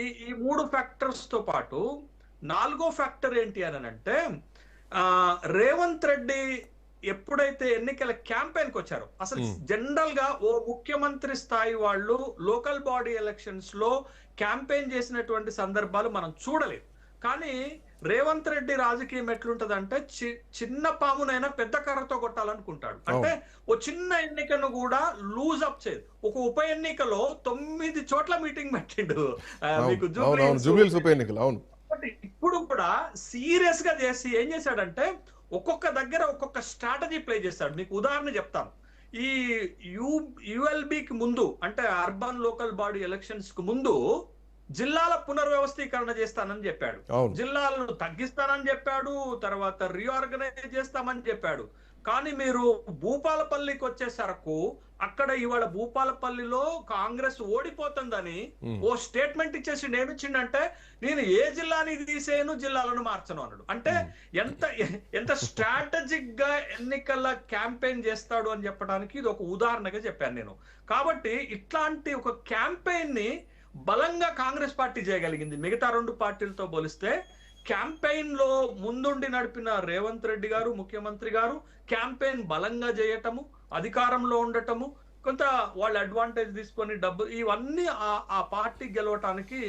ఈ 3 ఫ్యాక్టర్స్ తో పాటు 4గో ఫ్యాక్టర్ ఏంటి అని అంటే రేవంత్ రెడ్డి ఎప్పుడైతే ఎన్నికల క్యాంపెయిన్ కి వచ్చారో అసలు జనరల్ గా ఓ ముఖ్యమంత్రి స్థాయి వాళ్ళు లోకల్ బాడీ ఎలక్షన్స్ లో క్యాంపెయిన్ చేసినటువంటి సందర్భాలు మనం చూడలేదు. కానీ రేవంత్ రెడ్డి రాజకీయం ఎట్లుంటదంటే చిన్న పామునైనా పెద్ద కర్రతో కొట్టాలనుకుంటాడు. అంటే ఓ చిన్న ఎన్నికను కూడా లూజ్ అప్ చేయదు. ఒక ఉప ఎన్నికలో 9 చోట్ల మీటింగ్ పెట్టిండు. మీకు జూబ్లీహిల్స్ ఉప ఎన్నికలు. అవును. ఇప్పుడు కూడా సీరియస్ గా చేసి ఏం చేశాడంటే ఒక్కొక్క దగ్గర ఒక్కొక్క స్ట్రాటజీ ప్లే చేస్తాడు. మీకు ఉదాహరణ చెప్తాను. ఈ యుఎల్బికి ముందు అంటే అర్బన్ లోకల్ బాడీ ఎలక్షన్స్ కు ముందు జిల్లాల పునర్వ్యవస్థీకరణ చేస్తానని చెప్పాడు, జిల్లాలను తగ్గిస్తానని చెప్పాడు, తర్వాత రీఆర్గనైజ్ చేస్తామని చెప్పాడు. కానీ మీరు భూపాలపల్లికి వచ్చేసరకు అక్కడ ఇవాళ భూపాలపల్లిలో కాంగ్రెస్ ఓడిపోతుందని ఓ స్టేట్మెంట్ ఇచ్చేసి ఏమిచ్చిండంటే నేను ఏ జిల్లాని తీసేయను, జిల్లాలను మార్చను అన్నాడు. అంటే ఎంత స్ట్రాటజిక్ గా ఎన్నికల క్యాంపెయిన్ చేస్తాడు అని చెప్పడానికి ఇది ఒక ఉదాహరణగా చెప్పాను నేను. కాబట్టి ఇట్లాంటి ఒక క్యాంపెయిన్ ని బలంగా కాంగ్రెస్ పార్టీ చేయగలిగింది మిగతా 2 పార్టీలతో పోలిస్తే. క్యాంపెయిన్ లో ముందుండి నడిపిన రేవంత్ రెడ్డి గారు ముఖ్యమంత్రి గారు క్యాంపెయిన్ బలంగా చేయటము, అధికారంలో ఉండటము, కొంత వాళ్ళు అడ్వాంటేజ్ తీసుకొని డబ్బు ఇవన్నీ ఆ పార్టీ గెలవటానికి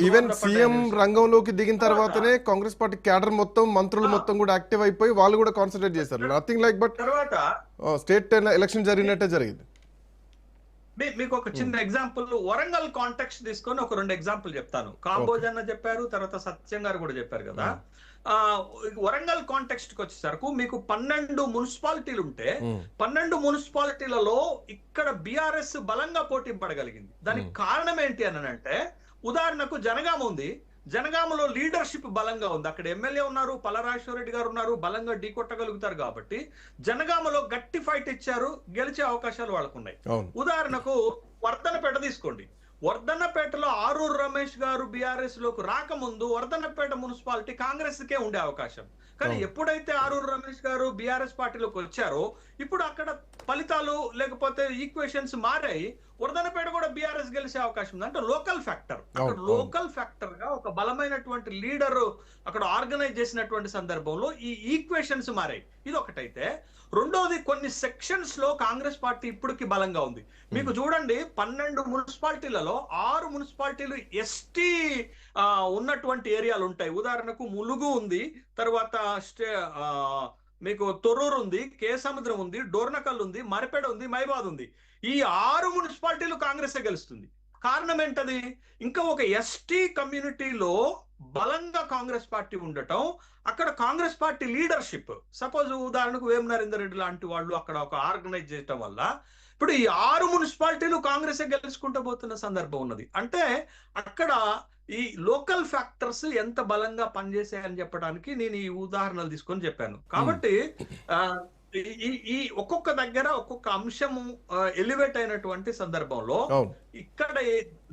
ఈవెన్ సీఎం రంగంలోకి దిగిన తర్వాతనే కాంగ్రెస్ పార్టీ క్యాడర్ మొత్తం మంత్రులు మొత్తం కూడా యాక్టివ్ అయిపోయి వాళ్ళు కూడా కాన్సన్ట్రేట్ చేశారు. నథింగ్ లైక్ బట్ తర్వాత స్టేట్ ఎలక్షన్ జరిగినట్టే జరిగింది. మీకు ఒక చిన్న ఎగ్జాంపుల్ వరంగల్ కాంటెక్స్ట్ తీసుకొని ఒక 2 ఎగ్జాంపుల్ చెప్తాను. కాంబోజ్ అన్న చెప్పారు, తర్వాత సత్యం గారు కూడా చెప్పారు కదా. వరంగల్ కాంటెక్స్ట్ కి వచ్చేసరికి మీకు 12 మున్సిపాలిటీలు ఉంటే 12 మున్సిపాలిటీలలో ఇక్కడ బీఆర్ఎస్ బలంగా పోటీ పడగలిగింది. దానికి కారణం ఏంటి అని అంటే ఉదాహరణకు జనగామ ఉంది, జనగామలో లీడర్షిప్ బలంగా ఉంది, అక్కడ ఎమ్మెల్యే ఉన్నారు, పలరాజేశ్వర రెడ్డి గారు ఉన్నారు, బలంగా ఢీకొట్టగలుగుతారు. కాబట్టి జనగామలో గట్టి ఫైట్ ఇచ్చారు, గెలిచే అవకాశాలు వాళ్ళకు ఉన్నాయి. ఉదాహరణకు వర్ధనపేట తీసుకోండి. వర్ధన్నపేటలో ఆరూరు రమేష్ గారు బీఆర్ఎస్ లోకి రాకముందు వర్ధన్నపేట మున్సిపాలిటీ కాంగ్రెస్ కే ఉండే అవకాశం. కానీ ఎప్పుడైతే ఆరూరు రమేష్ గారు బీఆర్ఎస్ పార్టీలోకి వచ్చారో ఇప్పుడు అక్కడ ఫలితాలు లేకపోతే ఈక్వేషన్స్ మారాయి, వర్ధన్నపేట కూడా బీఆర్ఎస్ గెలిచే అవకాశం ఉంది. అంటే లోకల్ ఫ్యాక్టర్, అక్కడ లోకల్ ఫ్యాక్టర్ గా ఒక బలమైనటువంటి లీడర్ అక్కడ ఆర్గనైజ్ చేసినటువంటి సందర్భంలో ఈ ఈక్వేషన్స్ మారాయి. ఇది ఒకటైతే, రెండోది కొన్ని సెక్షన్స్ లో కాంగ్రెస్ పార్టీ ఇప్పటికి బలంగా ఉంది. మీకు చూడండి 12 మున్సిపాలిటీలలో 6 మున్సిపాలిటీలు ఎస్టీ ఉన్నటువంటి ఏరియాలు ఉంటాయి. ఉదాహరణకు ములుగు ఉంది, తర్వాత మీకు తొర్రూరు ఉంది, కేసముద్రం ఉంది, డోర్నకల్ ఉంది, మరిపేడ ఉంది, మైబాద్ ఉంది. ఈ 6 మున్సిపాలిటీలు కాంగ్రెస్ గెలుస్తుంది. కారణం ఏంటది? ఇంకా ఒక ఎస్టీ కమ్యూనిటీలో బలంగా కాంగ్రెస్ పార్టీ ఉండటం, అక్కడ కాంగ్రెస్ పార్టీ లీడర్షిప్, సపోజ్ ఉదాహరణకు వేమ నరేందర్ రెడ్డి లాంటి వాళ్ళు అక్కడ ఒక ఆర్గనైజ్ చేయటం వల్ల ఇప్పుడు ఈ 6 మున్సిపాలిటీలు కాంగ్రెస్ గెలుచుకుంటూ పోతున్న సందర్భం ఉన్నది. అంటే అక్కడ ఈ లోకల్ ఫ్యాక్టర్స్ ఎంత బలంగా పనిచేసాయని చెప్పడానికి నేను ఈ ఉదాహరణలు తీసుకొని చెప్పాను. కాబట్టి ఈ ఒక్కొక్క దగ్గర ఒక్కొక్క అంశము ఎలివేట్ అయినటువంటి సందర్భంలో ఇక్కడ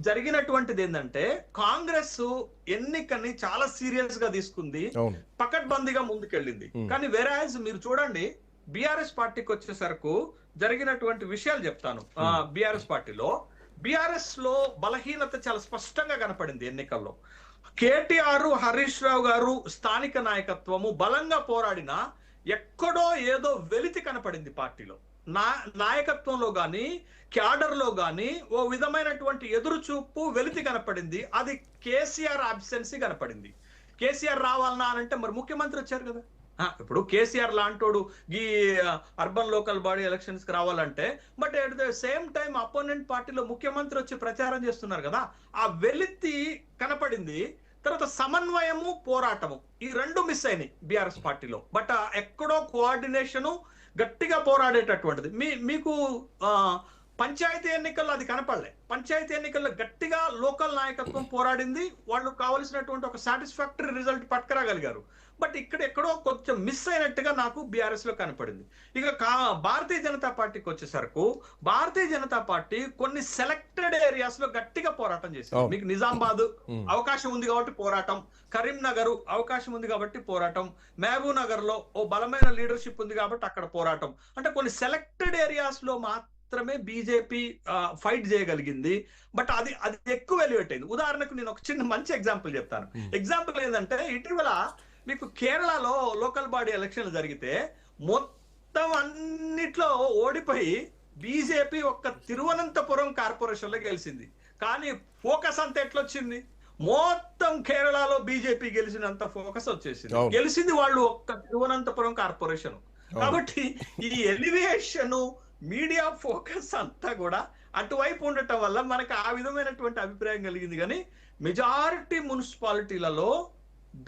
జరిగినటువంటిది ఏంటంటే కాంగ్రెస్ ఎన్నికని చాలా సీరియస్ గా తీసుకుంది, పకడ్బందీగా ముందుకెళ్ళింది. కానీ వెరాజ్ మీరు చూడండి బీఆర్ఎస్ పార్టీకి వచ్చేసరికి జరిగినటువంటి విషయాలు చెప్తాను. బీఆర్ఎస్ పార్టీలో బీఆర్ఎస్ లో బలహీనత చాలా స్పష్టంగా కనపడింది ఎన్నికల్లో. కేటీఆర్ హరీష్ రావు గారు స్థానిక నాయకత్వము బలంగా పోరాడినా ఎక్కడో ఏదో వెలితి కనపడింది పార్టీలో, నాయకత్వంలో గాని క్యాడర్ లో గాని ఓ విధమైనటువంటి ఎదురు చూపు వెలితి కనపడింది. అది కేసీఆర్ అబ్సెన్సీ కనపడింది. కేసీఆర్ రావాలన్నా అంటే మరి ముఖ్యమంత్రి వచ్చారు కదా. ఇప్పుడు కేసీఆర్ లాంటోడు ఈ అర్బన్ లోకల్ బాడీ ఎలక్షన్స్ కి రావాలంటే, but at the same time opponent పార్టీలో ముఖ్యమంత్రి వచ్చి ప్రచారం చేస్తున్నారు కదా, ఆ వెలితి కనపడింది. తర్వాత సమన్వయము పోరాటము ఈ 2 మిస్ అయినాయి బీఆర్ఎస్ పార్టీలో. బట్ ఎక్కడో కోఆర్డినేషను గట్టిగా పోరాడేటటువంటిది మీకు పంచాయతీ ఎన్నికల్లో అది కనపడలే. పంచాయతీ ఎన్నికల్లో గట్టిగా లోకల్ నాయకత్వం పోరాడింది, వాళ్ళు కావలసినటువంటి ఒక సాటిస్ఫాక్టరీ రిజల్ట్ పట్టుకురాగలిగారు. బట్ ఇక్కడ ఎక్కడో కొంచెం మిస్ అయినట్టుగా నాకు బీఆర్ఎస్ లో కనపడింది. ఇక భారతీయ జనతా పార్టీకి వచ్చేసరికి భారతీయ జనతా పార్టీ కొన్ని సెలెక్టెడ్ ఏరియాస్ లో గట్టిగా పోరాటం చేసింది. మీకు నిజామాబాద్ అవకాశం ఉంది కాబట్టి పోరాటం, కరీంనగర్ అవకాశం ఉంది కాబట్టి పోరాటం, మహబూబ్ నగర్ లో ఓ బలమైన లీడర్షిప్ ఉంది కాబట్టి అక్కడ పోరాటం. అంటే కొన్ని సెలెక్టెడ్ ఏరియాస్ లో మాత్రమే బీజేపీ ఫైట్ చేయగలిగింది. బట్ అది అది ఎక్కువ ఎలివేట్ అయింది. ఉదాహరణకు నేను ఒక చిన్న మంచి ఎగ్జాంపుల్ చెప్తాను. ఎగ్జాంపుల్ ఏంటంటే ఇటీవల మీకు కేరళలో లోకల్ బాడీ ఎలక్షన్లు జరిగితే మొత్తం అన్నిట్లో ఓడిపోయి బీజేపీ ఒక్క తిరువనంతపురం కార్పొరేషన్ లో గెలిచింది. కానీ ఫోకస్ అంతా ఎట్లొచ్చింది? మొత్తం కేరళలో బీజేపీ గెలిచినంత ఫోకస్ వచ్చేసింది. గెలిచింది వాళ్ళు ఒక్క తిరువనంతపురం కార్పొరేషన్. కాబట్టి ఈ ఎలివేషన్ మీడియా ఫోకస్ అంతా కూడా అటువైపు ఉండటం వల్ల మనకు ఆ విధమైనటువంటి అభిప్రాయం కలిగింది. కానీ మెజారిటీ మున్సిపాలిటీలలో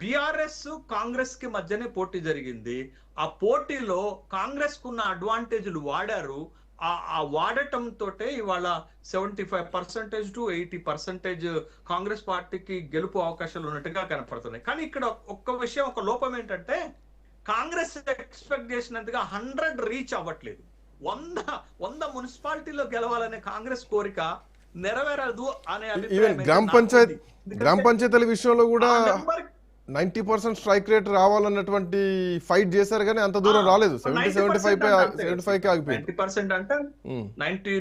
బీఆర్ఎస్ కాంగ్రెస్ కి మధ్యనే పోటీ జరిగింది. ఆ పోటీలో కాంగ్రెస్ కున్న అడ్వాంటేజ్లు వాడారు. ఆ వాడటం తోటే ఇవాళ 75% to 80% కాంగ్రెస్ పార్టీకి గెలుపు అవకాశాలు ఉన్నట్టుగా కనపడుతున్నాయి. కానీ ఇక్కడ ఒక్క విషయం, ఒక లోపం ఏంటంటే కాంగ్రెస్ ఎక్స్పెక్ట్ చేసినంతగా 100 రీచ్ అవ్వట్లేదు. 100 మున్సిపాలిటీలో గెలవాలనే కాంగ్రెస్ కోరిక నెరవేరదు అనే ఈవెన్ గ్రామ పంచాయతీల విషయంలో కూడా 90% స్ట్రైక్ రేట్ రావాలన్నటువంటి ఫైట్ చేశారు, కానీ అంత దూరం రాలేదు. 70-75 కి ఆగిపోయింది. 90% అంటే 90